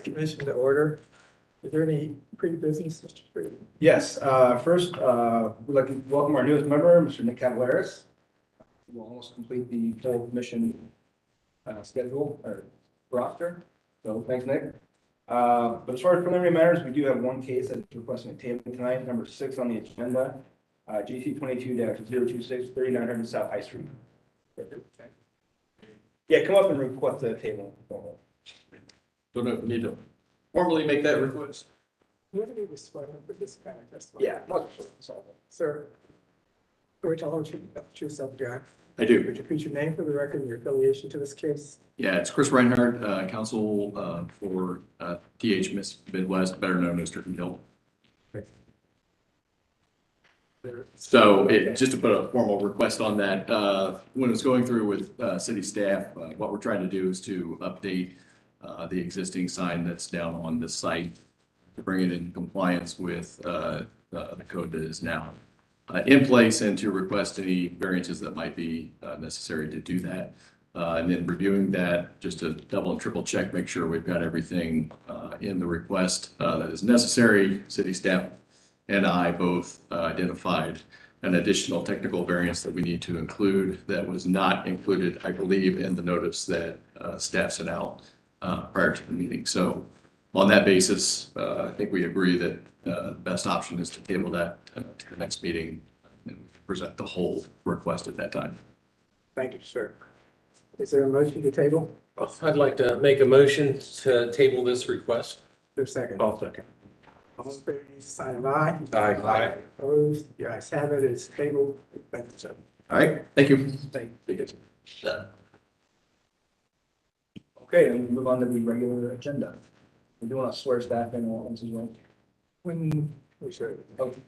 Commission to order. Is there any pre-business, Mr. Freeman? Yes, first, we'd like to welcome our newest member, Mr. Nick Cavalaris. We'll almost complete the full commission schedule or roster. So thanks, Nick. But as far as preliminary matters, we do have one case that's requesting a table tonight, number 6 on the agenda, GC 22-026, 3900 South High Street. Yeah, come up and request the table. Don't know if we need to formally make that request. Do you have any disclaimer for this kind of testimony? Yeah. Sir, can we tell you yourself, John? I do. Would you repeat your name for the record and your affiliation to this case? Yeah, it's Chris Reinhardt, counsel for TH Midwest, better known as Turkey Hill. So just to put a formal request on that, when it's going through with city staff, what we're trying to do is to update the existing sign that's down on the site to bring it in compliance with the code that is now in place and to request any variances that might be necessary to do that. And then reviewing that, just to double and triple check, make sure we've got everything in the request that is necessary. City staff and I both identified an additional technical variance that we need to include that was not included, I believe, in the notice that staff sent out prior to the meeting. So on that basis, I think we agree that the best option is to table that to the next meeting and present the whole request at that time. Thank you, sir. Is there a motion to table? I'd like to make a motion to table this request. There's a second. I'll second. All in favor, sign of aye. Aye. Opposed? The ayes have it. It's tabled. Thank you, sir. All right, thank you. Thank you. Okay, and we move on to the regular agenda. We do want to swear staff in all once as well. When we should. Okay.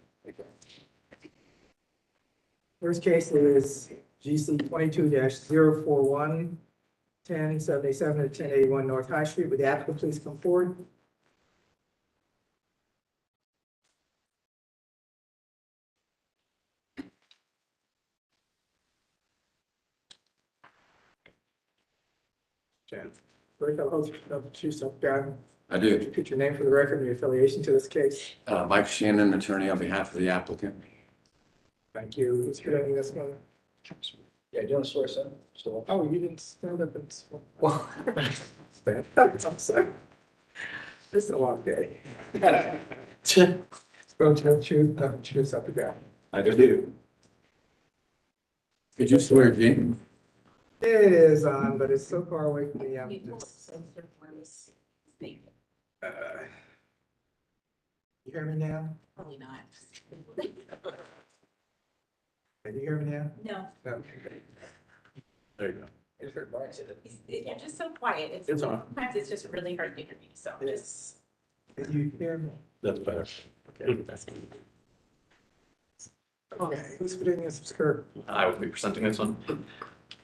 First case is GC 22-041, 1077 to 1081 North High Street. Would the applicant please come forward? Great, I'll host yourself, John. I do. Put your name for the record and your affiliation to this case. Mike Shannon, attorney on behalf of the applicant. Thank you. Who's presenting this one? Yeah, do you want to swear, son? Still. Oh, you didn't stand up and. Well. I'm sorry. This is a long day. Well, choose up again. I do. Could you swear, Gene? It is on, but it's so far away from the, you hear me now? Probably not. Can you hear me now? No, Okay, great. There you go. you're just so quiet. It's on. Sometimes it's just really hard to hear me, so just. Yes. Can you hear me? That's better. Okay. Okay, who's putting this skirt? I will be presenting this one.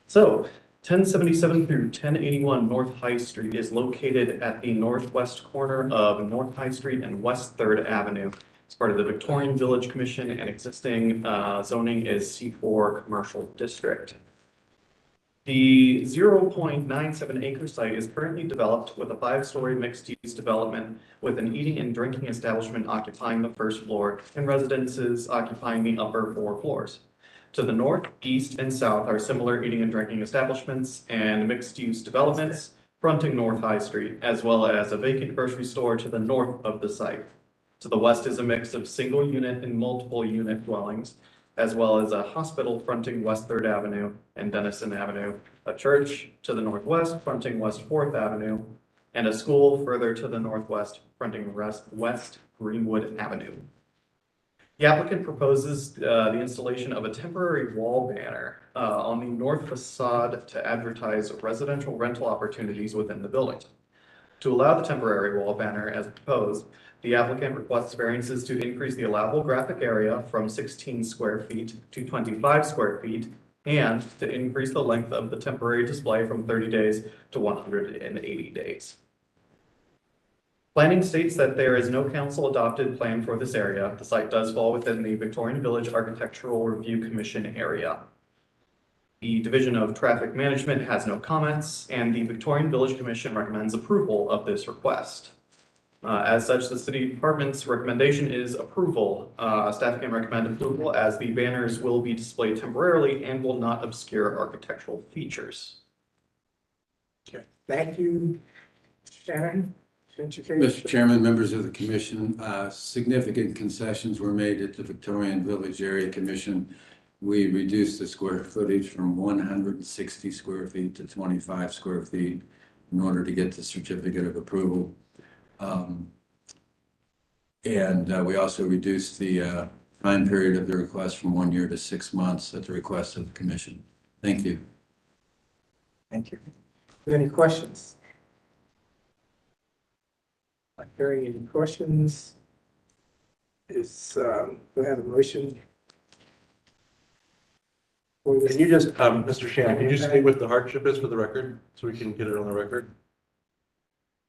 So 1077 through 1081 North High Street is located at the northwest corner of North High Street and West 3rd Avenue. It's part of the Victorian Village Commission and existing zoning is C4 Commercial District. The 0.97 acre site is currently developed with a 5-story mixed-use development with an eating and drinking establishment occupying the first floor and residences occupying the upper 4 floors. To the north, east, and south are similar eating and drinking establishments and mixed-use developments fronting North High Street, as well as a vacant grocery store to the north of the site. To the west is a mix of single-unit and multiple-unit dwellings, as well as a hospital fronting West 3rd Avenue and Denison Avenue, a church to the northwest fronting West 4th Avenue, and a school further to the northwest fronting West Greenwood Avenue. The applicant proposes the installation of a temporary wall banner on the north facade to advertise residential rental opportunities within the building. To allow the temporary wall banner as proposed, the applicant requests variances to increase the allowable graphic area from 16 square feet to 25 square feet and to increase the length of the temporary display from 30 days to 180 days. Planning states that there is no council adopted plan for this area. The site does fall within the Victorian Village Architectural Review Commission area. The Division of Traffic Management has no comments, and the Victorian Village Commission recommends approval of this request. As such, the city department's recommendation is approval. Staff can recommend approval as the banners will be displayed temporarily and will not obscure architectural features. Okay, thank you, Shannon. Mr. Chairman, members of the commission, significant concessions were made at the Victorian Village Area Commission. We reduced the square footage from 160 square feet to 25 square feet in order to get the certificate of approval. And we also reduced the time period of the request from 1 year to 6 months at the request of the commission. Thank you. Thank you. Are there any questions? Not hearing any questions. We have a motion. For this- Can you just, Mr. Shannon, can you just state what the hardship is for the record, so we can get it on the record?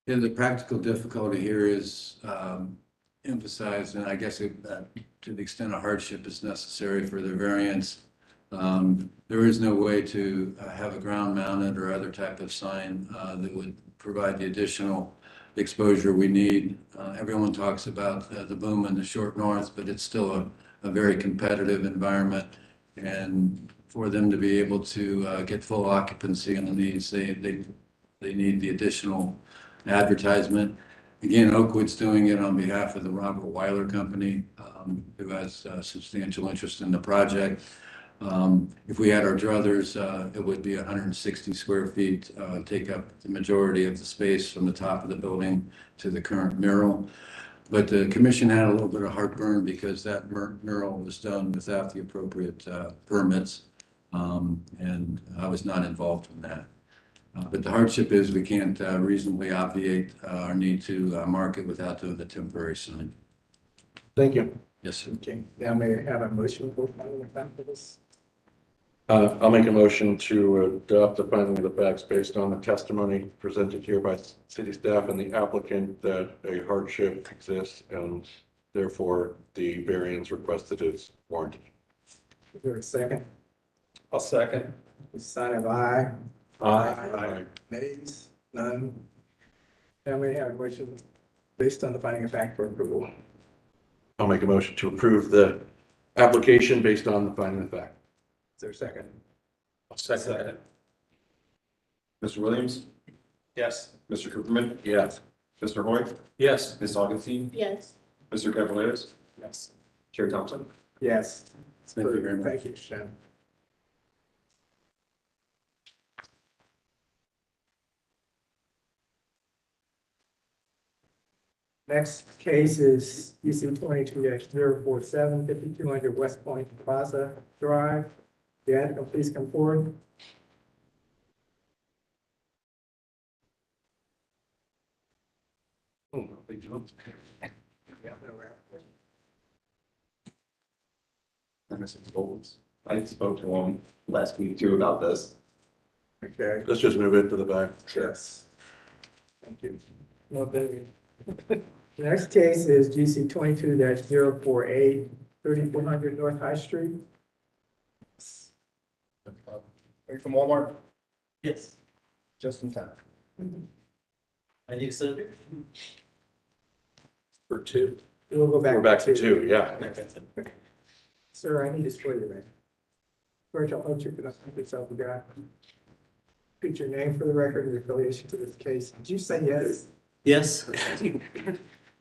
And the practical difficulty here is emphasized, and I guess to the extent a hardship is necessary for the variance, there is no way to have a ground mounted or other type of sign that would provide the additional exposure we need. Everyone talks about the boom in the short north, but it's still a very competitive environment. And for them to be able to get full occupancy on these, they need the additional advertisement. Again, Oakwood's doing it on behalf of the Robert Weiler Company, who has substantial interest in the project. If we had our druthers, it would be 160 square feet, take up the majority of the space from the top of the building to the current mural. But the commission had a little bit of heartburn because that mural was done without the appropriate permits, and I was not involved in that. But the hardship is we can't reasonably obviate our need to market without doing the temporary sign. Thank you. Yes, sir. Okay, now may I have a motion for finding of fact for this? I'll make a motion to adopt the finding of the facts based on the testimony presented here by city staff and the applicant that a hardship exists and therefore the variance requested is warranted. Is there a second? I'll second. Sign of aye. Aye. Nays? None? Now may I have a motion based on the finding of fact for approval? I'll make a motion to approve the application based on the finding of fact. Is there a second? I'll second. Mr. Williams? Yes. Mr. Cooperman? Yes. Mr. Hoyt? Yes. Ms. Augustine? Yes. Mr. Cavaliers? Yes. Chair Thompson? Yes. Thank you very much. Thank you, Shannon. Next case is UC 22-047, 5200 West Point Plaza Drive. The applicant, please come forward. Mr. Bowles. I spoke to him last week too about this. Okay, Let's just move it to the back. yes. Thank you. No, thank you. The next case is GC 22-048, 3400 North High Street. Are you from Walmart? Yes, Just in time. I need to sit here. For two. We'll go back. We're back to two, yeah. Sir, I need to swear you in. First, I'll let you introduce yourself again. Put your name for the record and your affiliation to this case. Did you say yes? Yes.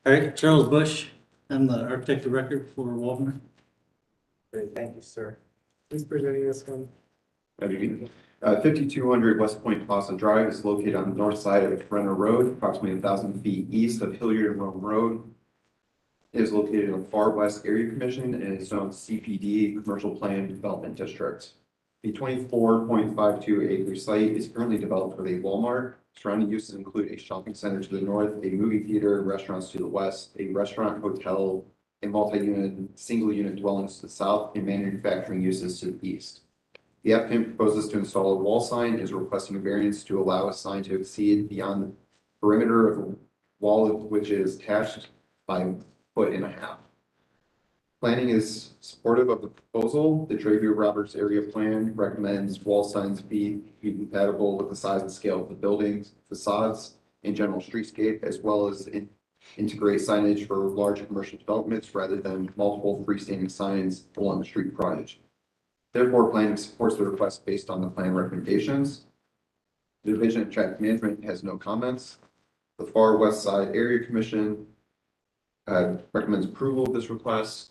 All right, Charles Bush. I'm the architect of record for Walmart. Great, thank you, sir. Please presenting this one. 5200 West Point Plaza Drive is located on the north side of Renner Road, approximately 1,000 feet east of Hilliard and Rome Road. It is located in the Far West Area Commission and is zoned CPD, Commercial Plan Development District. The 24.52 acre site is currently developed with a Walmart. Surrounding uses include a shopping center to the north, a movie theater, restaurants to the west, a restaurant, hotel, a multi-unit, single-unit dwellings to the south, and manufacturing uses to the east. The applicant proposes to install a wall sign and is requesting a variance to allow a sign to exceed beyond the perimeter of a wall which is attached by 1.5 feet. Planning is supportive of the proposal. The Travier Roberts area plan recommends wall signs be compatible with the size and scale of the buildings, facades, and general streetscape, as well as integrate signage for large commercial developments rather than multiple freestanding signs along the street frontage. Therefore, planning supports the request based on the plan recommendations. The Division of Traffic Management has no comments. The Far West Side Area Commission recommends approval of this request,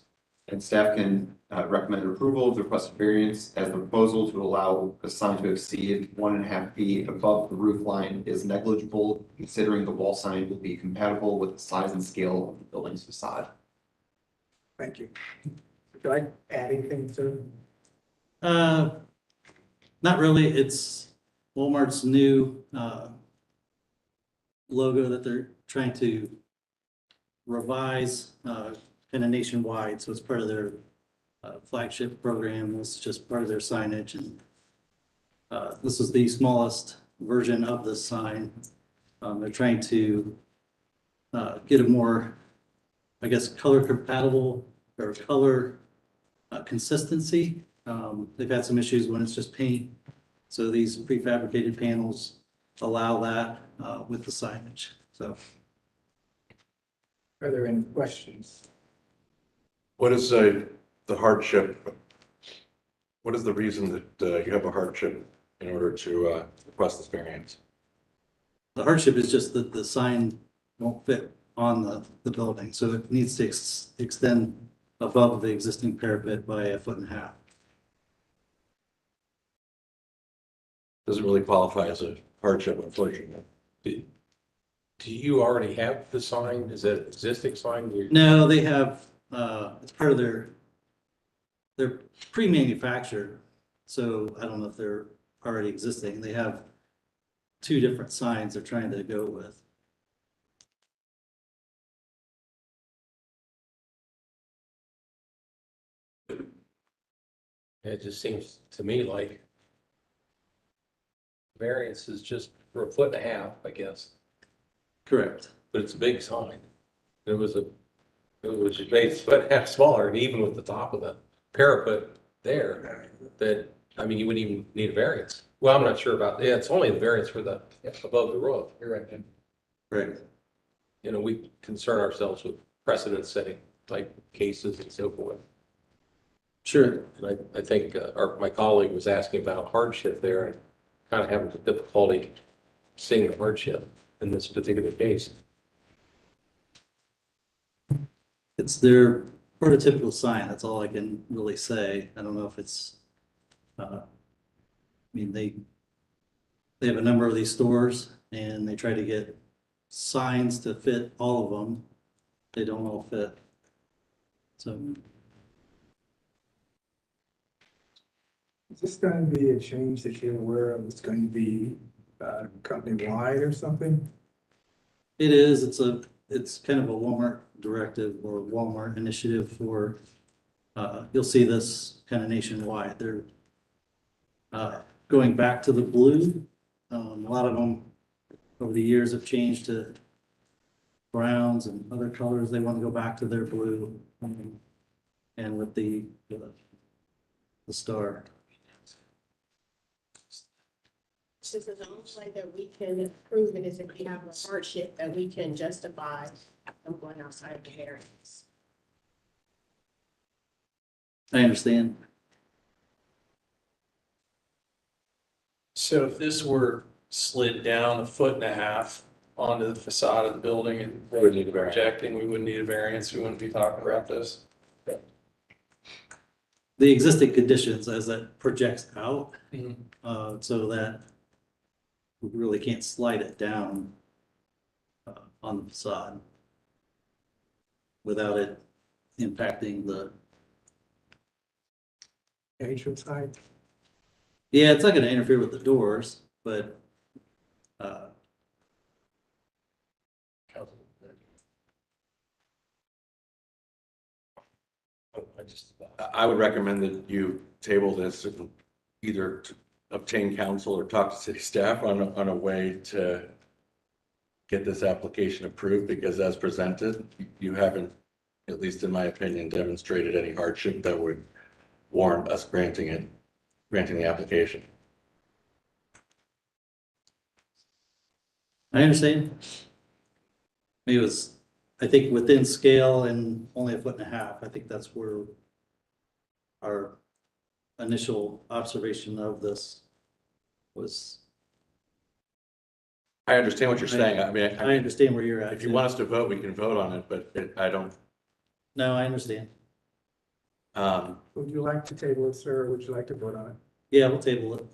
and staff can recommend approval of the requested variance as the proposal to allow a sign to exceed 1.5 feet above the roof line is negligible, considering the wall sign will be compatible with the size and scale of the building's facade. Thank you. Would I add anything to? Not really. It's Walmart's new logo that they're trying to revise kind of nationwide. So it's part of their flagship program. It's just part of their signage. And this is the smallest version of this sign. They're trying to get a more, I guess, color compatible or color consistency. They've had some issues when it's just paint. So these prefabricated panels allow that with the signage. So Are there any questions? What is the hardship? What is the reason that you have a hardship in order to request this variance? the hardship is just that the sign won't fit on the building. So it needs to extend above the existing parapet by 1.5 feet. Doesn't really qualify as a hardship, unfortunately. Do you already have the sign? Is that an existing sign? No, they have, it's part of they're pre-manufactured. So I don't know if they're already existing. They have 2 different signs they're trying to go with. It just seems to me like variance is just for 1.5 feet, I guess, Correct. but it's a big sign. It was made 1.5 feet smaller, and even with the top of the parapet there, that, I mean, you wouldn't even need a variance. Well, I'm not sure about, yeah, it's only the variance for the above the roof. You're right, Jim. Right. You know, we concern ourselves with precedent setting type cases and so forth. Sure. And I think my colleague was asking about hardship there, and kind of having difficulty seeing the hardship in this particular case. It's their prototypical sign. That's all I can really say. I don't know if it's, I mean, they have a number of these stores and they try to get signs to fit all of them. They don't all fit. So Is this going to be a change that you're aware of? It's going to be company-wide or something? it is, it's kind of a Walmart directive or Walmart initiative for, you'll see this kind of nationwide. They're going back to the blue. A lot of them over the years have changed to browns and other colors. They want to go back to their blue, and with the star. So the only way that we can prove it is if we have a hardship that we can justify them going outside of the variance. I understand. So if this were slid down 1.5 feet onto the facade of the building and Would need a variance. projecting, we wouldn't need a variance, we wouldn't be talking about this. The existing conditions as that projects out, so that we really can't slide it down on the facade without it impacting the. Entrance height? Yeah, it's not going to interfere with the doors, but I would recommend that you table this and either to obtain counsel or talk to city staff on a way to get this application approved, because as presented, you haven't at least in my opinion, demonstrated any hardship that would warrant us granting the application. I understand. It was, I think, within scale and only 1.5 feet. I think that's where our initial observation of this was. I understand what you're saying. I mean, I understand where you're at. if you too. want us to vote, we can vote on it, but I don't. No, I understand. Would you like to table it, sir, or would you like to vote on it? Yeah, we'll table it.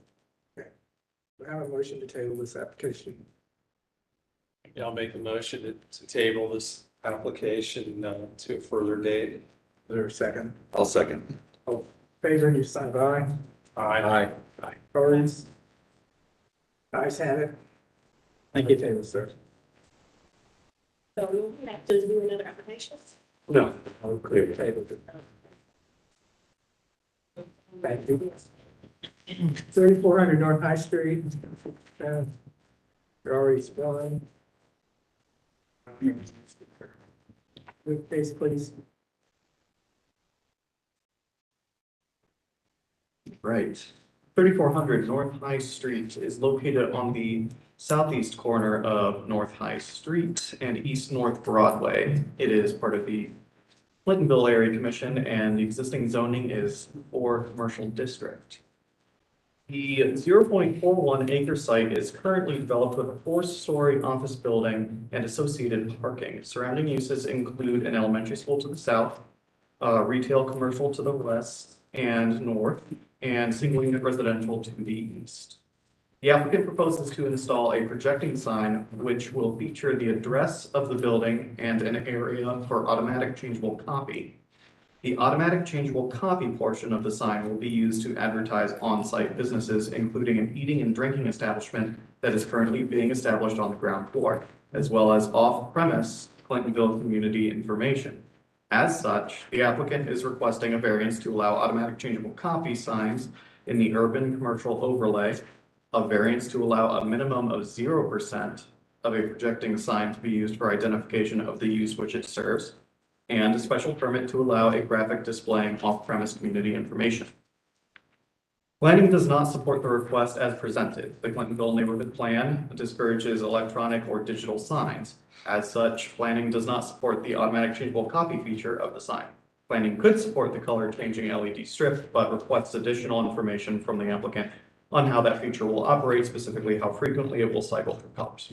We have a motion to table this application. Yeah, I'll make a motion to table this application to a further date. Is there a second? I'll second. Favor, you sign aye. Aye. Opposed? Ayes have it. Thank you. Table, sir. So we have to do another application? No. I'll clear the table. Thank you. 3400 North High Street. You're already spelling. With case, please. Right. 3400 North High Street is located on the southeast corner of North High Street and East North Broadway. It is part of the Clintonville Area Commission, and the existing zoning is for commercial district. The 0.41 acre site is currently developed with a 4-story office building and associated parking. Surrounding uses include an elementary school to the south, retail commercial to the west and north, and single unit residential to the east. The applicant proposes to install a projecting sign which will feature the address of the building and an area for automatic changeable copy. The automatic changeable copy portion of the sign will be used to advertise on-site businesses, including an eating and drinking establishment that is currently being established on the ground floor, as well as off-premise Clintonville community information. As such, the applicant is requesting a variance to allow automatic changeable copy signs in the urban commercial overlay, a variance to allow a minimum of 0% of a projecting sign to be used for identification of the use which it serves, and a special permit to allow a graphic displaying off-premise community information. Planning does not support the request as presented. The Clintonville Neighborhood Plan discourages electronic or digital signs. As such, planning does not support the automatic changeable copy feature of the sign. Planning could support the color changing LED strip, but requests additional information from the applicant on how that feature will operate, specifically how frequently it will cycle through colors.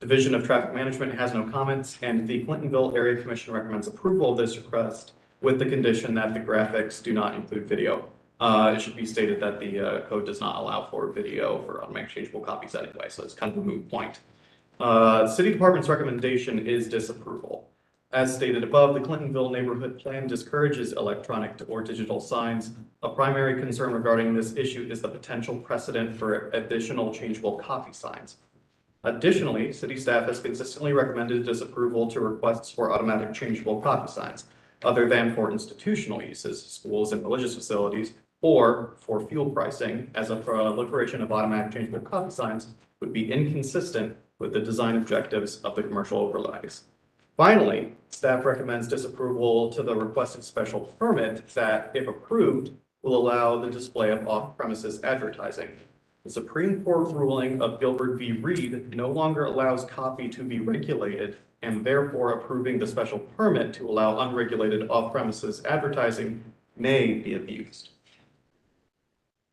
Division of Traffic Management has no comments, and the Clintonville Area Commission recommends approval of this request with the condition that the graphics do not include video. It should be stated that the code does not allow for video for automatic changeable copies anyway, so it's kind of a moot point. City Department's recommendation is disapproval. As stated above, the Clintonville Neighborhood Plan discourages electronic or digital signs. A primary concern regarding this issue is the potential precedent for additional changeable copy signs. Additionally, city staff has consistently recommended disapproval to requests for automatic changeable copy signs, other than for institutional uses, schools and religious facilities, or for fuel pricing, as a proliferation of automatic changeable copy signs would be inconsistent with the design objectives of the commercial overlays. Finally, staff recommends disapproval to the requested special permit that, if approved, will allow the display of off-premises advertising. The Supreme Court ruling of Gilbert v. Reed no longer allows copy to be regulated, and therefore approving the special permit to allow unregulated off-premises advertising may be abused.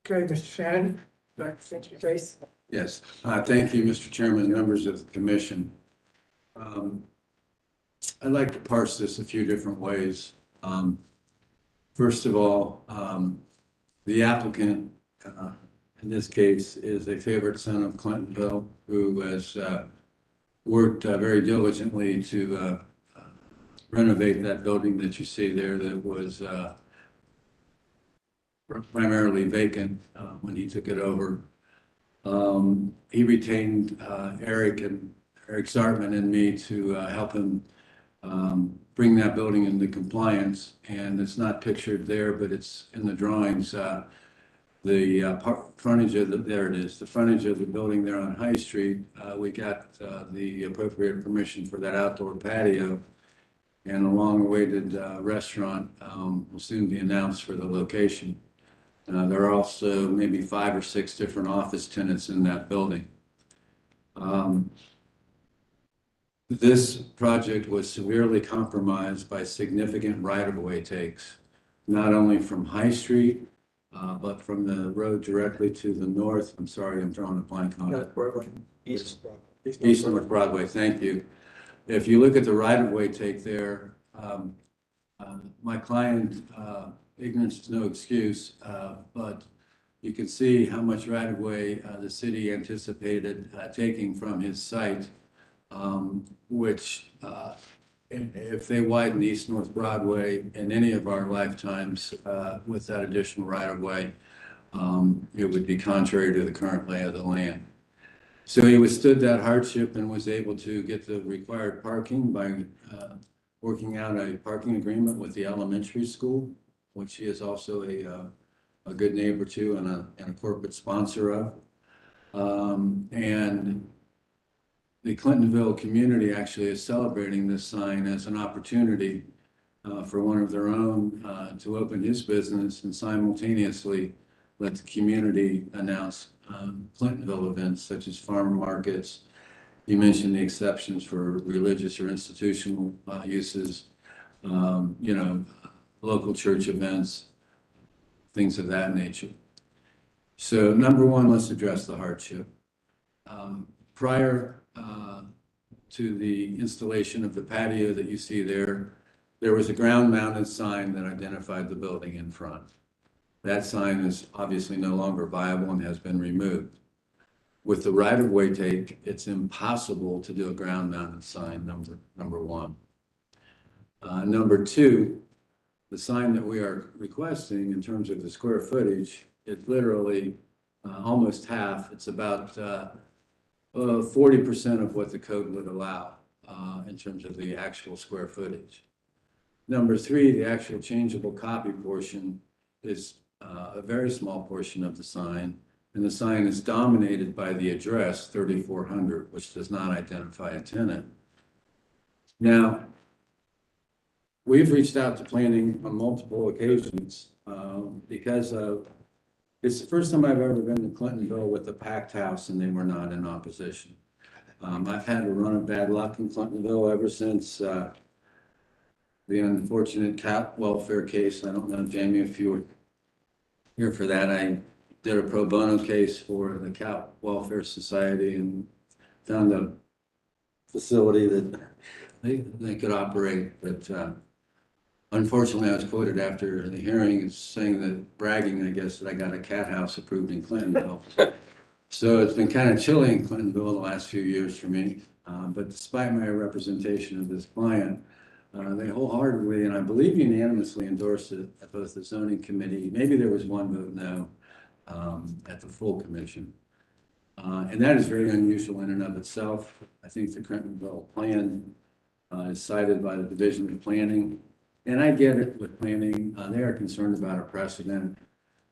Okay, Mr. Shannon, back to state your case. Yes, thank you, Mr. Chairman, members of the commission. I'd like to parse this a few different ways. First of all, the applicant, in this case, is a favorite son of Clintonville, who has worked very diligently to renovate that building that you see there that was primarily vacant when he took it over. He retained Eric Zartman and me to help him bring that building into compliance, and it's not pictured there, but it's in the drawings. The frontage of there it is, the frontage of the building there on High Street. We got the appropriate permission for that outdoor patio, and a long-awaited restaurant will soon be announced for the location. There are also maybe 5 or 6 different office tenants in that building. This project was severely compromised by significant right-of-way takes, not only from High Street, but from the road directly to the north. I'm sorry, I'm drawing a blank on it. East. East North Broadway, thank you. If you look at the right-of-way take there, my client, ignorance is no excuse, but you can see how much right-of-way the city anticipated taking from his site, which if they widen East North Broadway in any of our lifetimes with that additional right-of-way, it would be contrary to the current lay of the land. So he withstood that hardship and was able to get the required parking by working out a parking agreement with the elementary school, which he is also a good neighbor to and a corporate sponsor of. And the Clintonville community actually is celebrating this sign as an opportunity for one of their own to open his business and simultaneously let the community announce Clintonville events such as farm markets. You mentioned the exceptions for religious or institutional uses, you know, local church events, things of that nature. So number one, let's address the hardship. Prior to the installation of the patio that you see there, there was a ground-mounted sign that identified the building in front. That sign is obviously no longer viable and has been removed. With the right-of-way take, it's impossible to do a ground-mounted sign, number one. Number two, the sign that we are requesting in terms of the square footage, it's literally almost half. It's about 40% of what the code would allow in terms of the actual square footage. Number three, the actual changeable copy portion is a very small portion of the sign, and the sign is dominated by the address 3400, which does not identify a tenant. Now, we've reached out to planning on multiple occasions because it's the first time I've ever been to Clintonville with a packed house and they were not in opposition. I've had a run of bad luck in Clintonville ever since the unfortunate cat welfare case. I don't know, Jamie, if you were here for that. I did a pro bono case for the Cat Welfare Society and found a facility that they could operate, but unfortunately, I was quoted after the hearing as saying that, bragging, I guess, that I got a cat house approved in Clintonville. So it's been kind of chilly in Clintonville the last few years for me. But despite my representation of this client, they wholeheartedly, and I believe unanimously, endorsed it at both the zoning committee. Maybe there was one vote no at the full commission. And that is very unusual in and of itself. I think the Clintonville plan is cited by the Division of Planning. And I get it with planning, they are concerned about a precedent,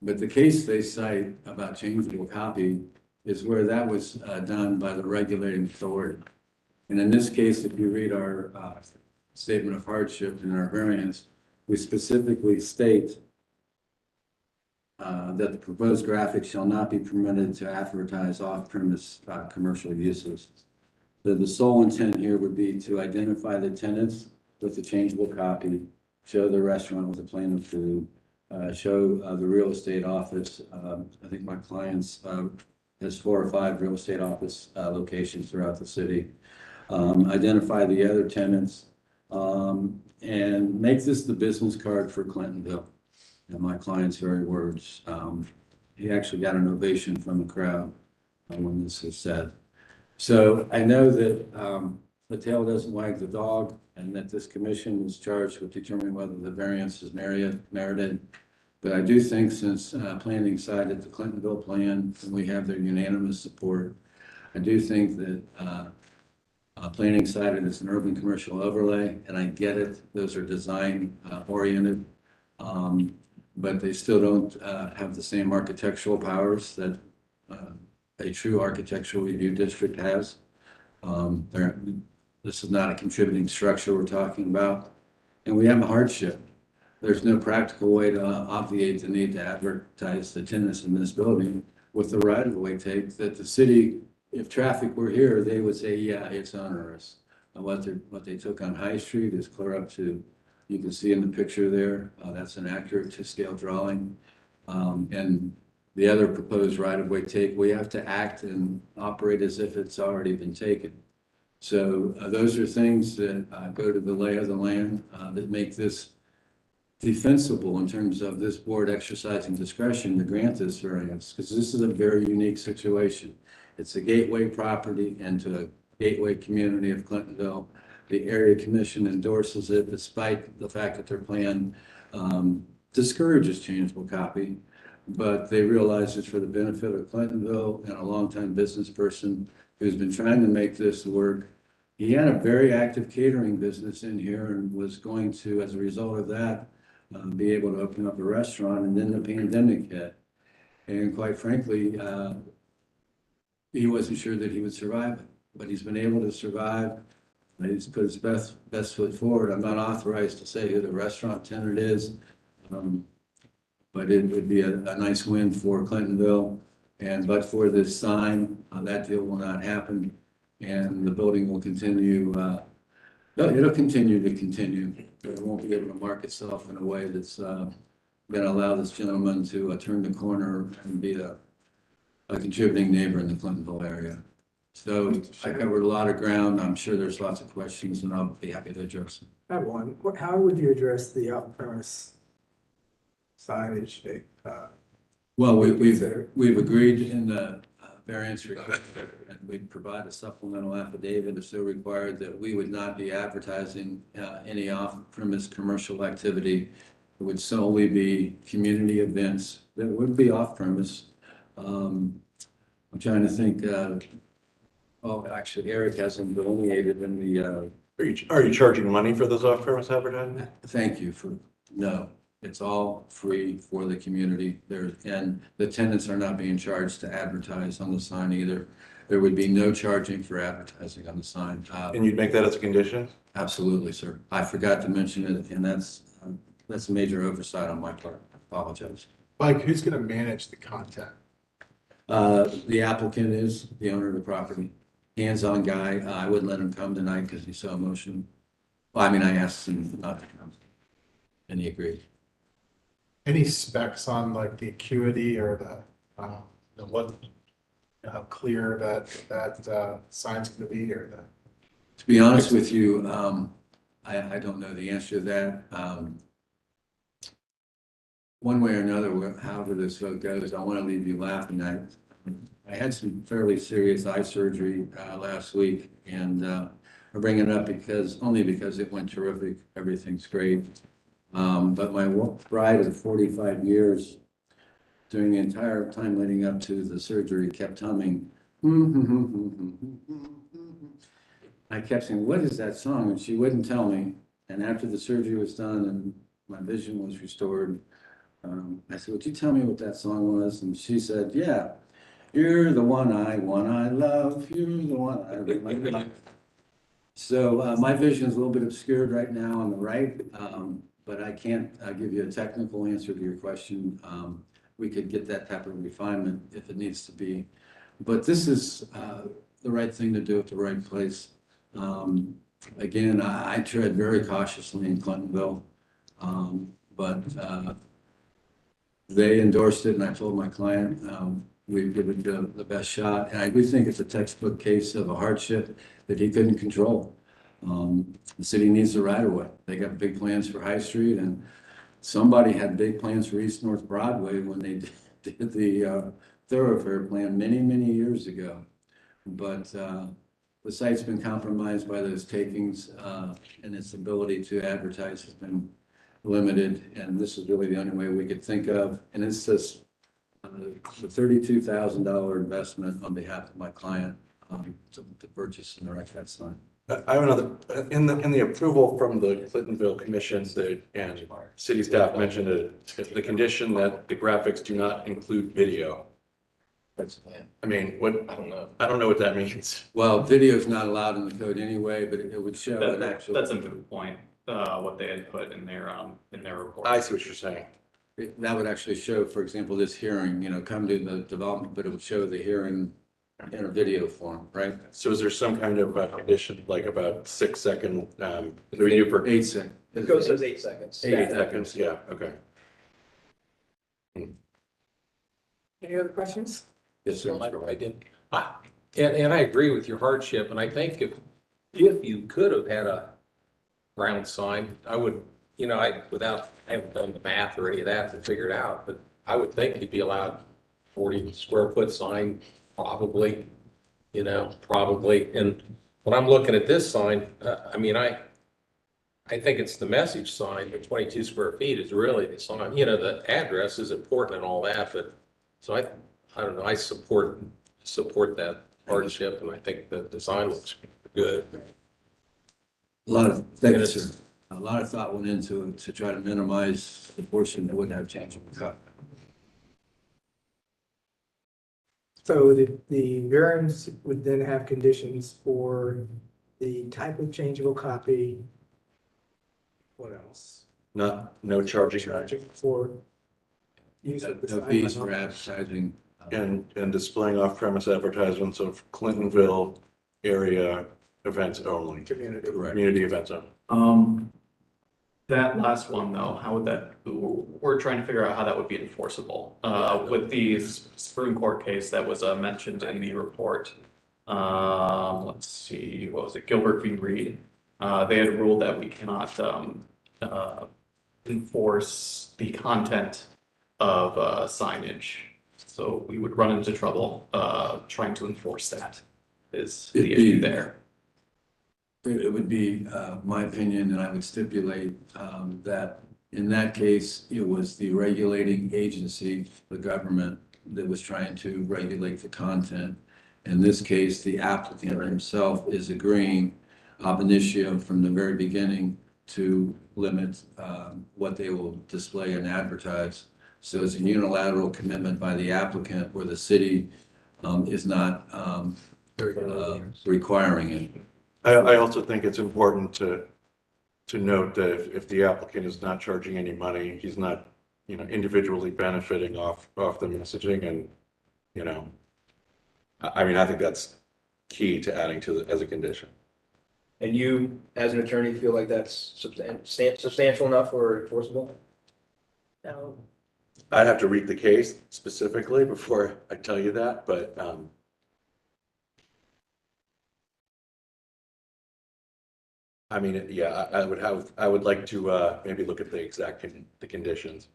but the case they cite about changeable copy is where that was done by the regulating authority. And in this case, if you read our statement of hardship in our variance, we specifically state that the proposed graphic shall not be permitted to advertise off-premise commercial uses. So the sole intent here would be to identify the tenants with the changeable copy, show the restaurant with a plan of food, show the real estate office. I think my clients has 4 or 5 real estate office locations throughout the city. Identify the other tenants and make this the business card for Clintonville. In my client's very words, he actually got an ovation from the crowd when this was said. So I know that the tail doesn't wag the dog, and that this commission is charged with determining whether the variance is merited. But I do think, since planning sided the Clintonville plan, and we have their unanimous support, I do think that planning sided is an urban commercial overlay, and I get it. Those are design oriented, but they still don't have the same architectural powers that a true architectural review district has. This is not a contributing structure we're talking about. and we have a hardship. There's no practical way to obviate the need to advertise the tenants in this building with the right-of-way take that the city, if traffic were here, they would say, yeah, it's onerous. And what they took on High Street is clear up to, you can see in the picture there, that's an accurate to-scale drawing. And the other proposed right-of-way take, we have to act and operate as if it's already been taken. So those are things that go to the lay of the land that make this defensible in terms of this board exercising discretion to grant this variance, because this is a very unique situation. It's a gateway property into a gateway community of Clintonville. The area commission endorses it despite the fact that their plan discourages changeable copy, but they realize it's for the benefit of Clintonville and a longtime business person who's been trying to make this work. He had a very active catering business in here and was going to, as a result of that, be able to open up a restaurant, and then the pandemic hit. And quite frankly, he wasn't sure that he would survive it, but he's been able to survive. He's put his best foot forward. I'm not authorized to say who the restaurant tenant is, but it would be a nice win for Clintonville. But for this sign, that deal will not happen, and the building will continue. It'll continue to continue. It won't be able to mark itself in a way that's going to allow this gentleman to turn the corner and be a contributing neighbor in the Clintonville area. So I covered a lot of ground. I'm sure there's lots of questions, and I'll be happy to address them. I have one. How would you address the off-premise signage? Well, we've agreed in the variance request, and we'd provide a supplemental affidavit if so required that we would not be advertising any off-premise commercial activity. It would solely be community events that would be off-premise. I'm trying to think. Actually, Eric hasn't delineated in the. Are you charging money for those off-premise advertising? Thank you for no. It's all free for the community there, and the tenants are not being charged to advertise on the sign either. There would be no charging for advertising on the sign. And you'd make that as a condition? Absolutely, sir. I forgot to mention it, and that's a major oversight on my part. I apologize. Mike, who's going to manage the content? The applicant is the owner of the property. Hands-on guy. I wouldn't let him come tonight because he's so emotional. Well, I mean, I asked him not to come, and he agreed. Any specs on like the acuity or how clear that sign's going to be, or the? To be honest with you, I don't know the answer to that. One way or another, however this vote goes, I want to leave you laughing. I had some fairly serious eye surgery last week, and I bring it up only because it went terrific. Everything's great. But my bride of 45 years, during the entire time leading up to the surgery, kept humming. I kept saying, "What is that song?" And she wouldn't tell me. And after the surgery was done and my vision was restored, I said, "Would you tell me what that song was?" And she said, "Yeah, you're the one I love. You're the one I really love." So my vision is a little bit obscured right now on the right. But I can't give you a technical answer to your question. We could get that type of refinement if it needs to be. But this is the right thing to do at the right place. Again, I tread very cautiously in Clintonville, but they endorsed it, and I told my client we'd give it the best shot. And I do think it's a textbook case of a hardship that he couldn't control. The city needs the right of way. They got big plans for High Street, and somebody had big plans for East North Broadway when they did the thoroughfare plan many, many years ago. But the site's been compromised by those takings, and its ability to advertise has been limited. And this is really the only way we could think of. And it's this the $32,000 investment on behalf of my client to purchase and erect that sign. I have another, in the approval from the Clintonville Commission, and city staff mentioned the condition that the graphics do not include video. I mean, I don't know what that means. Well, video is not allowed in the code anyway, but it would show an actual. That's a good point. what they had put in their report. I see what you're saying. That would actually show, for example, this hearing, come to the development, but it would show the hearing in a video form, right? So is there some kind of condition, like about 6 second, review for 8 seconds. It goes as 8 seconds. 8 seconds? Yeah, okay. Any other questions? Yes, sir. I did. And I agree with your hardship, and I think if you could have had a round sign, I would, I haven't done the math or any of that to figure it out, but I would think you'd be allowed 40 square foot sign, probably, probably. And when I'm looking at this sign, I think it's the message sign, the 22 square feet is really the sign, the address is important and all that, but, so I don't know, I support that hardship, and I think the design looks good. Thank you, sir. A lot of thought went into it to try to minimize the portion that wouldn't have changeable cut. So the variance would then have conditions for the type of changeable copy. What else? No charging. Charging for use of the No sign. fees for advertising. And displaying off-premise advertisements of Clintonville area events only, Community. community events only. That last one though, how would that, we're trying to figure out how that would be enforceable. With the Supreme Court case that was mentioned in the report. Let's see, what was it, Gilbert v. Reed? They had ruled that we cannot enforce the content of signage. So we would run into trouble trying to enforce that is the issue there. It would be my opinion, and I would stipulate that in that case, it was the regulating agency, the government, that was trying to regulate the content. In this case, the applicant himself is agreeing ab initio from the very beginning to limit what they will display and advertise. So it's a unilateral commitment by the applicant where the city is not requiring it. I also think it's important to note that if the applicant is not charging any money, he's not, individually benefiting off the messaging and, I think that's key to adding to as a condition. And you, as an attorney, feel like that's substantial enough or enforceable? So, I'd have to read the case specifically before I tell you that, but, yeah, I would like to, maybe look at the exact, the conditions.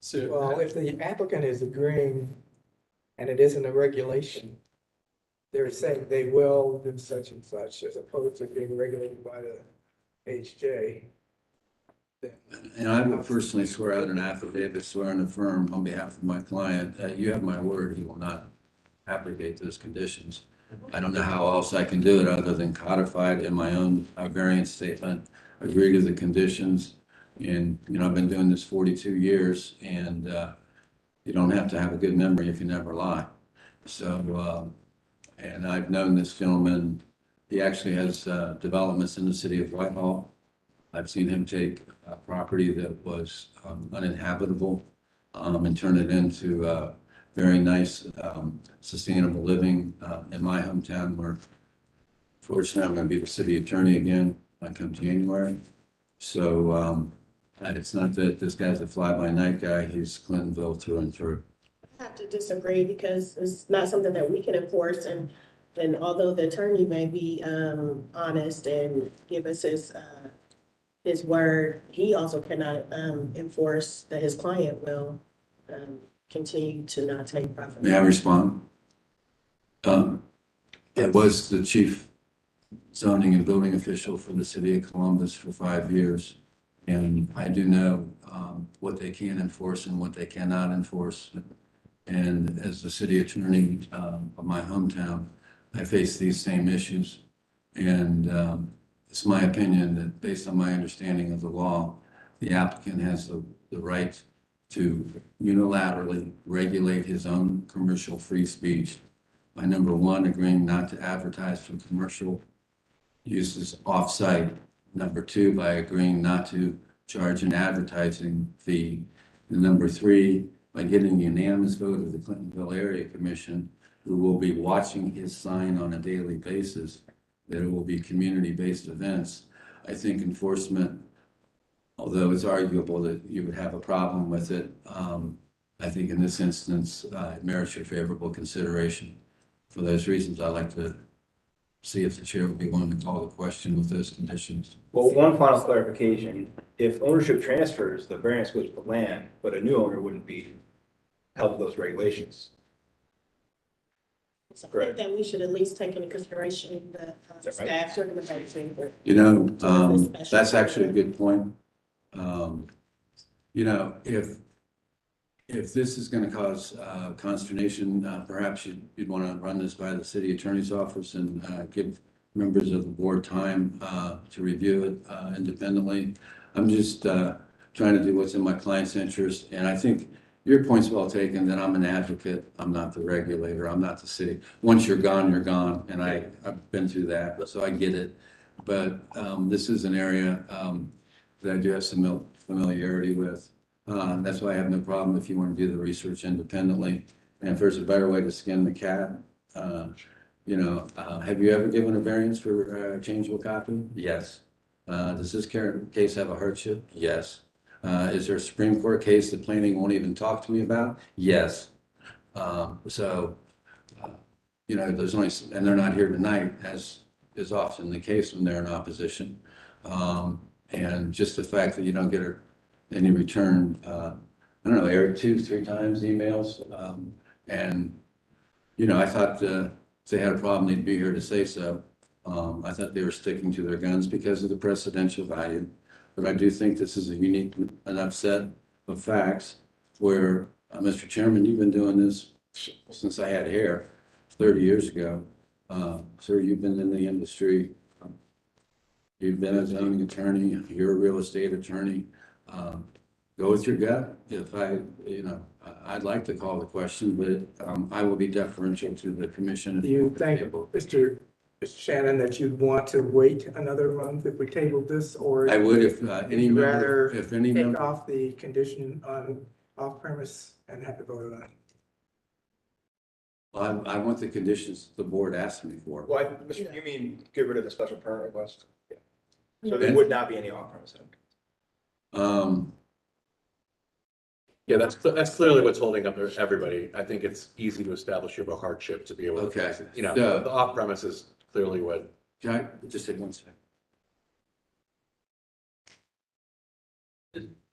So, Well, if the applicant is agreeing and it isn't a regulation, they're saying they will do such and such as opposed to being regulated by the HJ. And I would personally swear out an affidavit, swear and affirm on behalf of my client, you have my word, he will not abrogate those conditions. I don't know how else I can do it other than codify it in my own variance statement, agree to the conditions. And, I've been doing this 42 years and you don't have to have a good memory if you never lie. So, and I've known this gentleman, he actually has developments in the city of Whitehall. I've seen him take a property that was uninhabitable and turn it into very nice, sustainable living in my hometown where fortunately I'm going to be the city attorney again come January. So it's not that this guy's a fly-by-night guy, he's Clintonville through and through. I have to disagree because it's not something that we can enforce, and although the attorney may be honest and give us his word, he also cannot enforce that his client will continue to not take profit. May I respond? I was the chief zoning and building official for the city of Columbus for 5 years. And I do know what they can enforce and what they cannot enforce. And as the city attorney of my hometown, I face these same issues. And it's my opinion that based on my understanding of the law, the applicant has the right to unilaterally regulate his own commercial free speech by number one, agreeing not to advertise for commercial uses off-site Number two, by agreeing not to charge an advertising fee. And number three, by getting unanimous vote of the Clintonville Area Commission, who will be watching his sign on a daily basis, that it will be community-based events. I think enforcement, although it's arguable that you would have a problem with it, I think in this instance, it merits your favorable consideration. For those reasons, I'd like to see if the chair would be willing to call the question with those conditions. Well, one final clarification, if ownership transfers, the variance goes to land, but a new owner wouldn't be held to those regulations. So I think that we should at least take into consideration the that right? staff's recommendation. You know, that's actually a good point. You know, if this is going to cause consternation, perhaps you'd want to run this by the city attorney's office and give members of the board time to review it independently. I'm just trying to do what's in my client's interest, and I think your point's well taken, that I'm an advocate, I'm not the regulator, I'm not the city. Once you're gone, and I've been through that, so I get it. But this is an area that I do have some familiarity with. That's why I have no problem if you want to do the research independently. And if there's a better way to skin the cat, you know, have you ever given a variance for a changeable copy? Yes. Does this case have a hardship? Yes. Is there a Supreme Court case that planning won't even talk to me about? Yes. You know, there's only, and they're not here tonight, as is often the case when they're in opposition. And just the fact that you don't get any return, I don't know, Eric, 2-3 times emails. And, you know, I thought if they had a problem, they'd be here to say so. I thought they were sticking to their guns because of the precedential value. But I do think this is a unique enough set of facts where, Mr. Chairman, you've been doing this since I had hair 30 years ago. Sir, you've been in the industry. You've been a zoning attorney. You're a real estate attorney. Go with your gut. If you know, I'd like to call the question, but I will be deferential to the commission. Do you think, Mr. Shannon, that you'd want to wait another month if we tabled this, or? I would if any member, rather if any take member. off the condition on off premise and have to vote on it? I want the conditions the board asked me for. Well, you mean get rid of the special permit request? So there would not be any off-premise. Yeah, that's clearly what's holding up everybody. I think it's easy to establish you have a hardship to be able to. Okay. You know, So- the off premise is clearly what. Can I just take 1 second?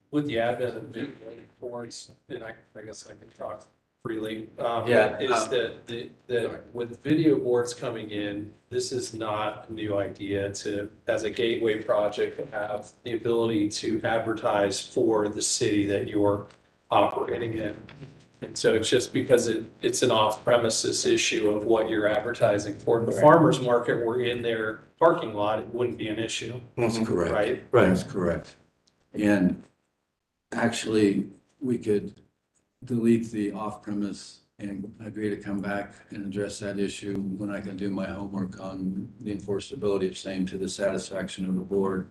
With the advent of video boards, and I guess I can talk freely. Yeah, Is that with video boards coming in, this is not a new idea to, as a gateway project, have the ability to advertise for the city that you're operating in. And so it's just because it's an off-premises issue of what you're advertising for. The farmer's market, we're in their parking lot, it wouldn't be an issue, That's correct. right? That's correct. And actually, we could delete the off-premise and agree to come back and address that issue when I can do my homework on the enforceability of same to the satisfaction of the board.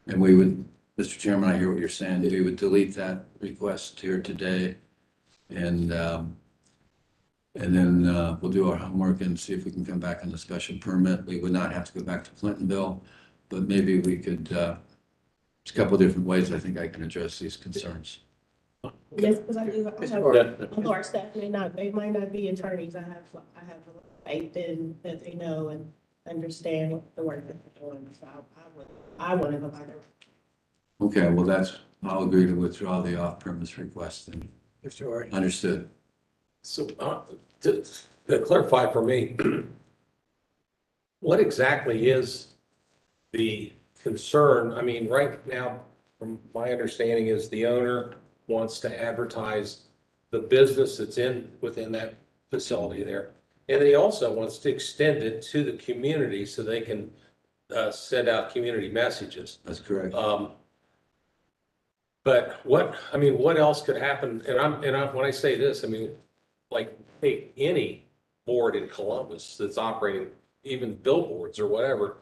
And we would, Mr. Chairman, I hear what you're saying. We would delete that request here today. And then we'll do our homework and see if we can come back on the special permit. We would not have to go back to Clintonville, but maybe we could, there's a couple of different ways I think I can address these concerns. Yes, because I have, although our staff they might not be attorneys, I have faith in that they know and understand the work that they're doing, so I want to go back there. Okay, well, I'll agree to withdraw the off-premise request then. Mr. Understood. So to clarify for me, what exactly is the concern? I mean, right now, from my understanding is the owner wants to advertise the business that's within that facility there. And he also wants to extend it to the community so they can send out community messages. That's correct. But what else could happen? When I say this, I mean, like, take any board in Columbus that's operating, even billboards or whatever,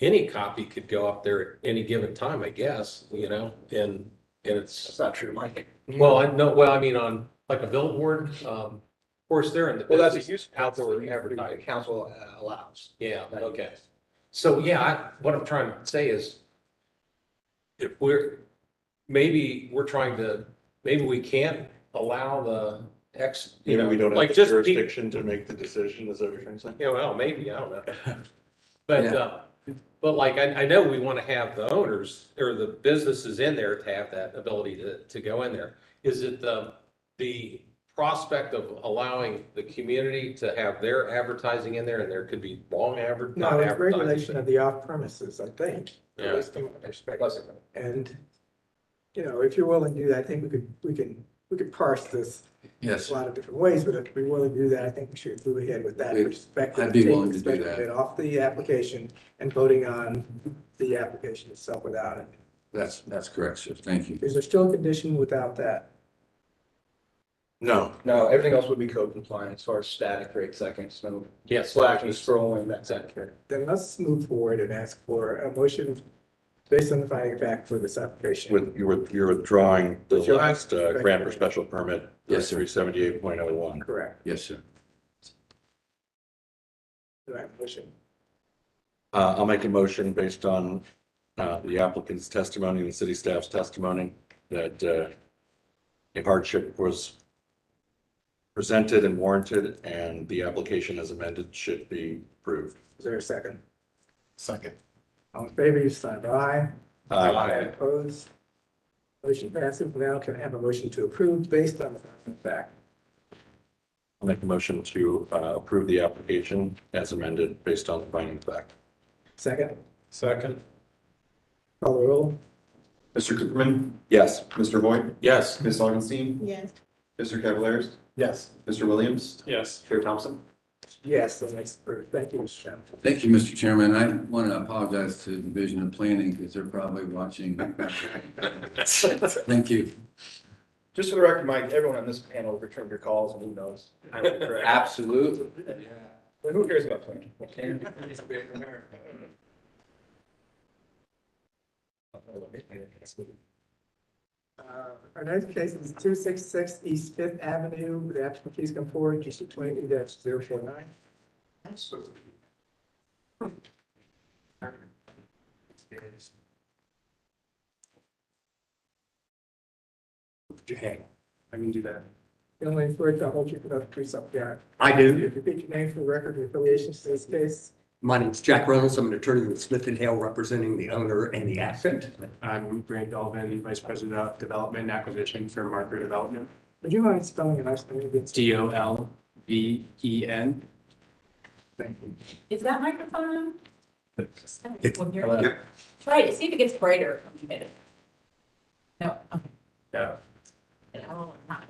any copy could go up there at any given time, I guess, and it's. That's not true, Mike. Well, I know, well, I mean, on like a billboard, of course, they're in the. Well, that's a business use. Outdoor The advertising. council allows. Yeah, okay. So, yeah, what I'm trying to say is, if maybe we can't allow the Maybe we don't have like the just jurisdiction to make the decision, is that what you're trying to say? Yeah, well, maybe, I don't know. But like, I know we want to have the owners or the businesses in there to have that ability to go in there. Is it the prospect of allowing the community to have their advertising in there and there could be long No, not it's advertising? regulation of the off premises, I think, Yeah. at least from my perspective. And, if you're willing to do that, I think we could parse this Yes, a lot of different ways, but if we're willing to do that, I think we should move ahead with that perspective. I'd be Take willing the to do special that. bit off the application and voting on the application itself without it. that's correct, sir. Thank you. Is there still a condition without that? No, No, everything else would be code compliant as far as static for 8 seconds, no Yes. slashing, scrolling, that's accurate. Then let's move forward and ask for a motion based on the finding of fact for this application. you're withdrawing the Withdrawing. last grant for special permit, Yes, sir. 378.01. Correct. Yes, sir. Do I have a motion? I'll make a motion based on the applicant's testimony and the city staff's testimony that a hardship was presented and warranted, and the application as amended should be approved. Is there a second? Second. All in favor, you sign by aye. Opposed? Motion passes. Now can I have a motion to approve based on the finding of fact? I'll make a motion to approve the application as amended based on the finding of fact. Second, Second. call the roll. Mr. Cooperman, Yes. Mr. Hoyt, Yes. Ms. Augustine, Yes. Mr. Cavalaris, Yes. Mr. Williams, Yes. Chair Thompson. Yes, the next approved. Thank you, Mr. Chairman. Thank you, Mr. Chairman. I want to apologize to Division of Planning because they're probably watching. Thank you. Just for the record, Mike, everyone on this panel returned your calls and emails. Absolutely. But who cares about planning? Our next case is 266 East Fifth Avenue. The applicant, please come forward, GC 22-049. Hang, I can do that. The only word to hold you for that, please up there. I do. If you repeat your name for the record and affiliations to this case. My name's Jack Reynolds. I'm an attorney with Smith and Hale representing the owner and the applicant. I'm Grant Dolvin, Vice President of Development and Acquisition for Marker Development. Would you mind spelling your last name again? Dolven. Thank you. Is that microphone? Hello. Try it, see if it gets brighter. No. Okay. Yeah. Oh, not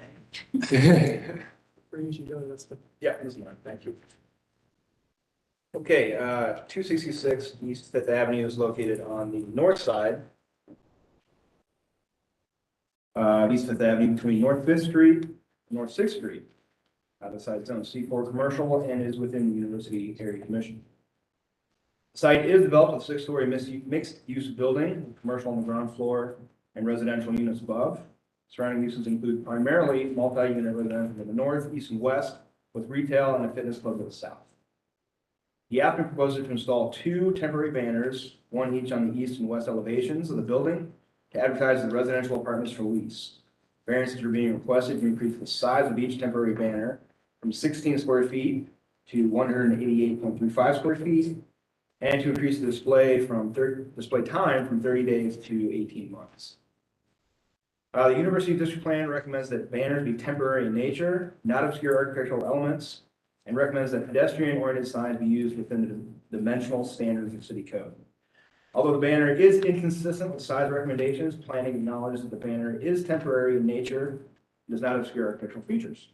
good. We're usually doing this, but Yeah, this is mine. Thank you. Okay, 266 East Fifth Avenue is located on the north side of East Fifth Avenue between North Fifth Street and North Sixth Street. The site is owned C4 commercial and is within the University Area Commission. The site is developed with a 6-story mixed-use building, with commercial on the ground floor and residential units above. Surrounding uses include primarily multi-unit residential in the north, east, and west, with retail and a fitness club to the south. The applicant proposes to install 2 temporary banners, one each on the east and west elevations of the building, to advertise the residential apartments for lease. Variances are being requested to increase the size of each temporary banner from 16 square feet to 188.35 square feet, and to increase the display time from 30 days to 18 months. The University District Plan recommends that banners be temporary in nature, not obscure architectural elements, and recommends that pedestrian-oriented signs be used within the dimensional standards of city code. Although the banner is inconsistent with size recommendations, planning acknowledges that the banner is temporary in nature and does not obscure architectural features.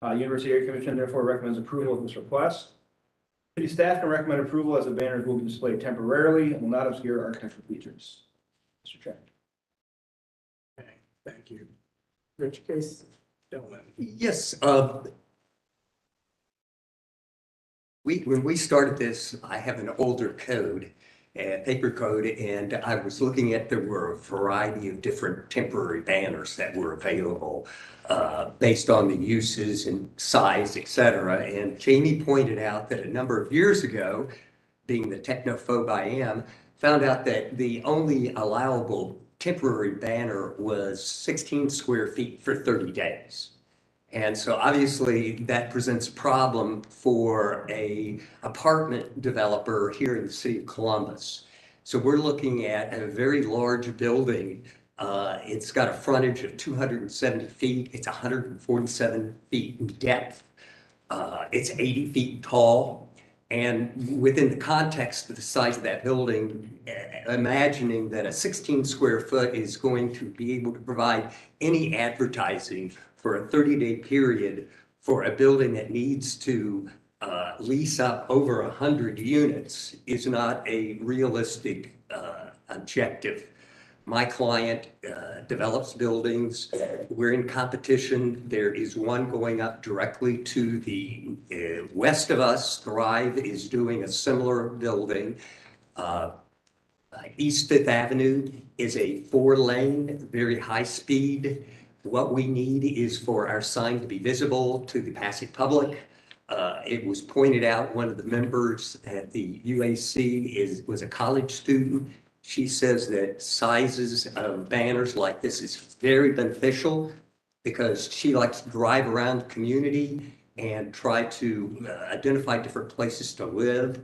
University Area Commission therefore recommends approval of this request. City staff can recommend approval as the banners will be displayed temporarily and will not obscure architectural features. Mr. Chairman. okay, thank you. Rich case, gentlemen. Yes, when we started this, I have an older code, paper code, and I was looking at, there were a variety of different temporary banners that were available based on the uses and size, et cetera. And Jamie pointed out that a number of years ago, being the technophobe I am, found out that the only allowable temporary banner was 16 square feet for 30 days. And so obviously that presents a problem for a apartment developer here in the city of Columbus. So we're looking at a very large building. It's got a frontage of 270 feet. It's 147 feet in depth. It's 80 feet tall. And within the context of the size of that building, imagining that a 16 square foot is going to be able to provide any advertising for a 30-day period for a building that needs to lease up over 100 units is not a realistic objective. My client develops buildings. We're in competition. There is one going up directly to the west of us. Thrive is doing a similar building. East Fifth Avenue is a 4-lane, very high speed. What we need is for our sign to be visible to the passing public. It was pointed out, one of the members at the UAC was a college student. She says that sizes of banners like this is very beneficial because she likes to drive around the community and try to identify different places to live.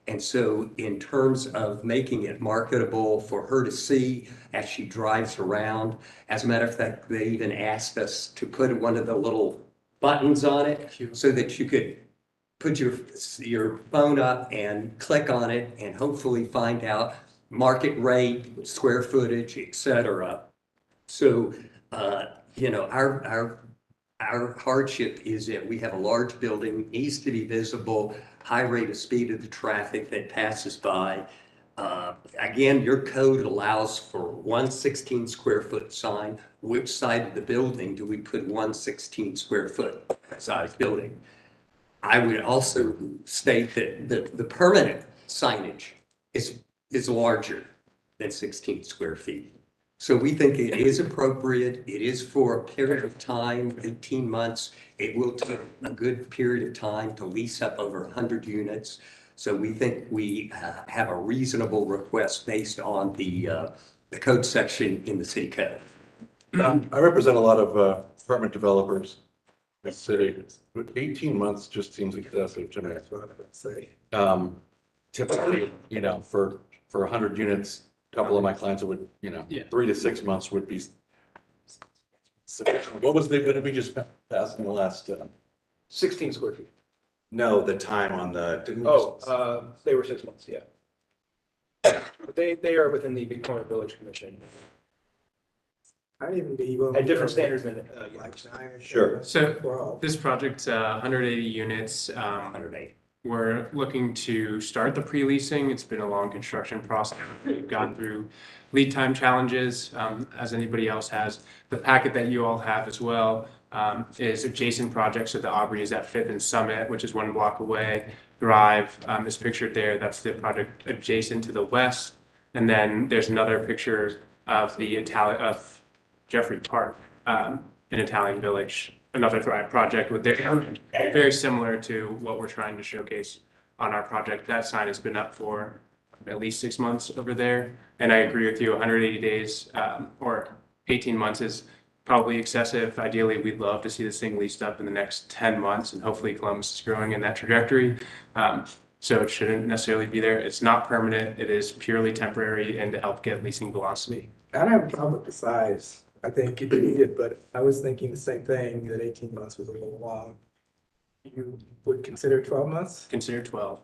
And so in terms of making it marketable for her to see as she drives around, as a matter of fact, they even asked us to put one of the little buttons on it so that you could put your phone up and click on it and hopefully find out market rate, square footage, et cetera. So, you know, our hardship is that we have a large building, needs to be visible, high rate of speed of the traffic that passes by. Again, your code allows for 1 16 square foot sign. Which side of the building do we put 1 16 square foot size building? I would also state that the permanent signage is larger than 16 square feet. So we think it is appropriate. It is for a period of time, 18 months. It will take a good period of time to lease up over 100 units. So we think we have a reasonable request based on the code section in the city code. I represent a lot of apartment developers in the city. 18 months just seems excessive to me. That's what I would say. Typically, you know, for 100 units, a couple of my clients would, you know, 3 to 6 months would be sufficient. What was they going to be just passed in the last? 16 square feet. No, the time on the. They were 6 months, yeah. But they are within the Victoria Village Commission. I didn't even be willing. At different standards than Sure. So this project's 180 units. 108. We're looking to start the pre-leasing. It's been a long construction process. We've gone through lead time challenges, as anybody else has. The packet that you all have as well is adjacent projects. So the Aubrey is at 5th and Summit, which is 1 block away. Thrive is pictured there. That's the project adjacent to the west. And then there's another picture of the of Jeffrey Park in Italian Village. Another Thrive project with their very similar to what we're trying to showcase on our project. That sign has been up for at least 6 months over there. And I agree with you, 180 days or 18 months is probably excessive. Ideally, we'd love to see this thing leased up in the next 10 months, and hopefully Columbus is growing in that trajectory. So it shouldn't necessarily be there. It's not permanent. It is purely temporary and to help get leasing velocity. I don't have a problem with the size. I think it needed, but I was thinking the same thing, that 18 months was a little long. You would consider 12 months? Consider 12.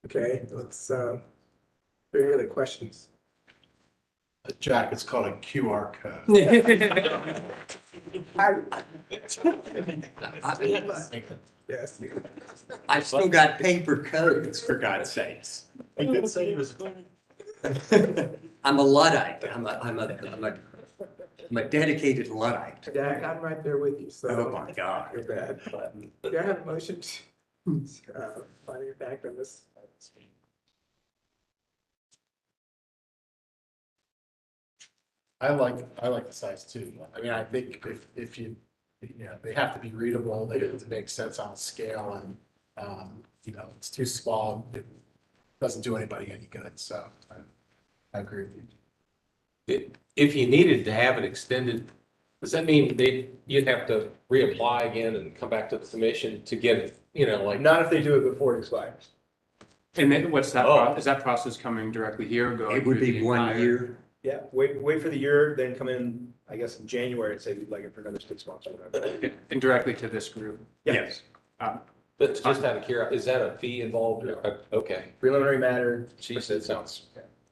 Okay, let's, any other questions? Jack, it's called a QR code. Yes. I've still got paper codes, for God's sakes. He did say he was. I'm a Luddite. I'm a I'm a dedicated Luddite. Jack, I'm right there with you, so. Oh, my God. You're bad, but do I have a motion to, finding it back on this? I like the size too. I mean, I think if you, they have to be readable, they have to make sense on scale and, it's too small. It doesn't do anybody any good, so I agree with you. If you needed to have it extended, does that mean you'd have to reapply again and come back to the commission to get it, like? Not if they do it before it expires. And then what's that, Oh. is that process coming directly here or going? It would through be the 1 entire- year. Yeah, wait for the year, then come in, I guess, in January and say we'd like it for another 6 months or whatever. And directly to this group? Yes. But just out of curiosity, is that a fee involved? Okay. Preliminary matter. Geez, that sounds.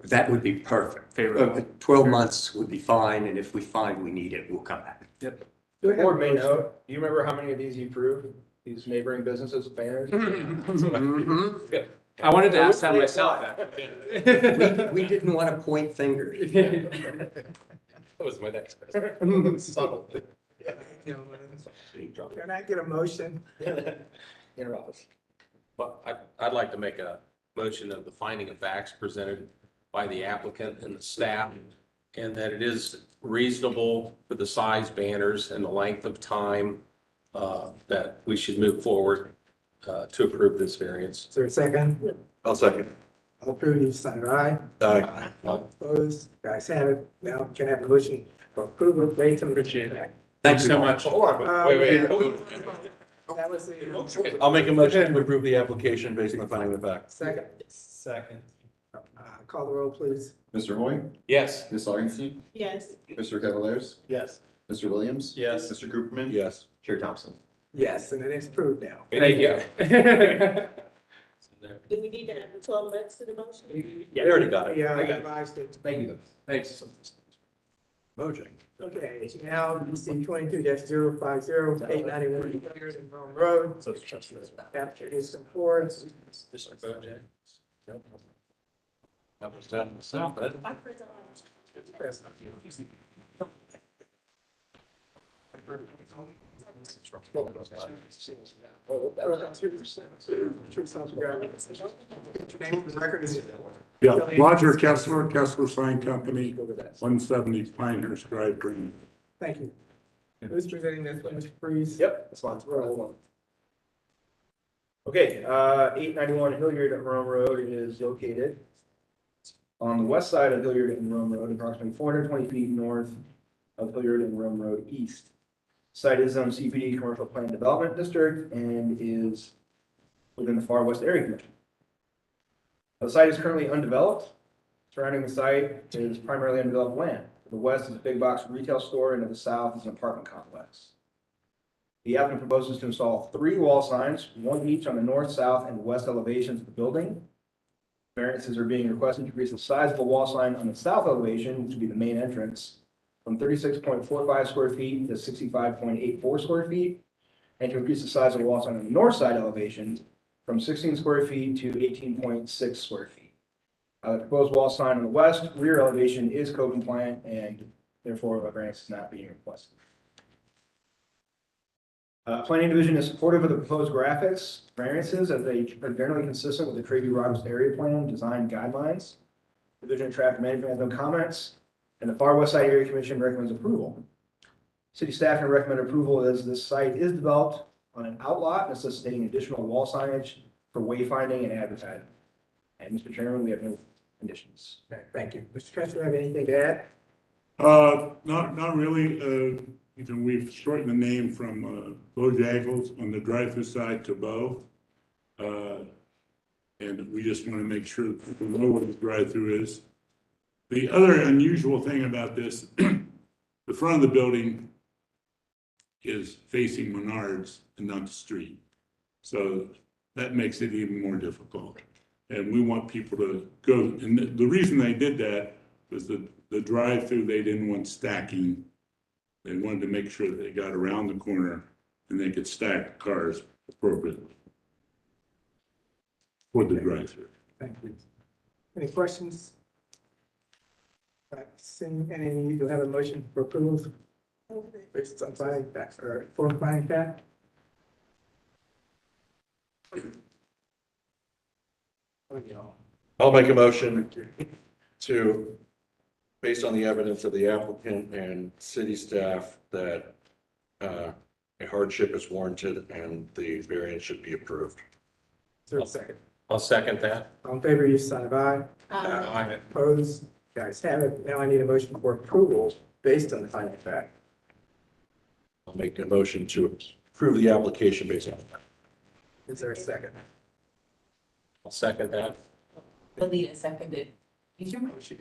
That would be perfect. Favorable. 12 months would be fine, and if we find we need it, we'll come back. Yep. The board may know, do you remember how many of these you approved? These neighboring businesses, banners? I wanted to ask that myself. We didn't want to point fingers. That was my next question. Subtle. Can I get a motion? Inner office. But I'd like to make a motion of the finding of facts presented by the applicant and the staff, and that it is reasonable for the size banners and the length of time that we should move forward to approve this variance. Is there a second? I'll second. All approved, you sign aye. Aye. Opposed, guys have it. Now can I have a motion for approval based on the that? Thanks so much. Hold on, wait. That was the I'll make a motion to approve the application based on the finding of facts. second. Second. Call the roll, please. Mr. Hoy, Yes. Ms. Augustine, Yes. Mr. Cavalaris, Yes. Mr. Williams. Yes. Mr. Cooperman. Yes. Chair Thompson. Yes, and it is approved now. Thank you. Do we need to add the 12 months to the motion? They already got it. Yeah, I got it. revised it. Thank you. Thanks. Motion. Okay, now DC 22-050, 891 Rome Road. After his support. That was down in the south, but Yeah, Roger Kessler, Kessler Sign Company, 170 Pinehurst Drive, Green. Thank you. Who's presenting this, Mr. Freeze? Yep, that's fine. Okay, 891 Hilliard at Rome Road is located on the west side of Hilliard and Rome Road, approximately 420 feet north of Hilliard and Rome Road East. Site is on CPD Commercial Plan Development District and is within the Far West Area Commission. The site is currently undeveloped. Surrounding the site is primarily undeveloped land. To the west is a big box retail store, and to the south is an apartment complex. The applicant proposes to install 3 wall signs, one each on the north, south, and west elevations of the building. Variances are being requested to increase the size of the wall sign on the south elevation, which would be the main entrance, from 36.45 square feet to 65.84 square feet, and to increase the size of the wall sign on the north side elevation from 16 square feet to 18.6 square feet. The proposed wall sign on the west rear elevation is code compliant, and therefore a variance is not being requested. Planning Division is supportive of the proposed graphics variances as they are generally consistent with the Tracy Rogers Area Plan design guidelines. Division of Traffic Management has no comments, and the Far West Side Area Commission recommends approval. City staff can recommend approval as this site is developed on an outlot necessitating additional wall signage for wayfinding and advertising. And Mr. Chairman, we have no conditions. Okay, thank you. Mr. Kessler, have anything to add? Not really. We've shortened the name from Bojangles on the drive-through side to Bo. And we just want to make sure that people know what the drive-through is. The other unusual thing about this, the front of the building is facing Menards and not the street. So that makes it even more difficult. And we want people to go, and the reason they did that was the drive-through, they didn't want stacking. They wanted to make sure that they got around the corner and they could stack cars appropriately for the drive-through. Thank you. Any questions? Seeing any need to have a motion for approval based on finding facts or for finding fact? I'll make a motion to, based on the evidence of the applicant and city staff, that a hardship is warranted and the variance should be approved. Is there a second? I'll second that. All in favor, use sign of aye. Aye. Opposed? Guys have it. Now I need a motion for approval based on the finding of fact. I'll make a motion to approve the application based on that. Is there a second? I'll second that. Alita seconded. Use your motion.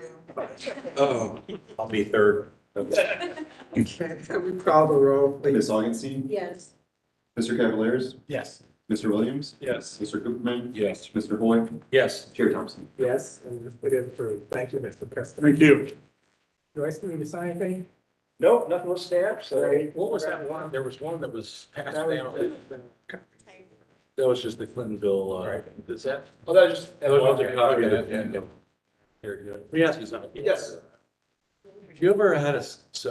Oh, I'll be third. Okay, can we call the roll, please? Ms. Augustine? Yes. Mr. Cavalaris? Yes. Mr. Williams? Yes. Mr. Cooperman? yes. Mr. Hoy? Yes. Chair Thompson? Yes, and it is approved. Thank you, Mr. Preston. Thank you. Do I still need to sign anything? No, nothing was stamped, so. What was that one? There was one that was passed down. That was just the Clintonville, Is that? Oh, that was just. that was a copy of it, yeah. Very good. Yes. Yes. Yes. You ever had a, so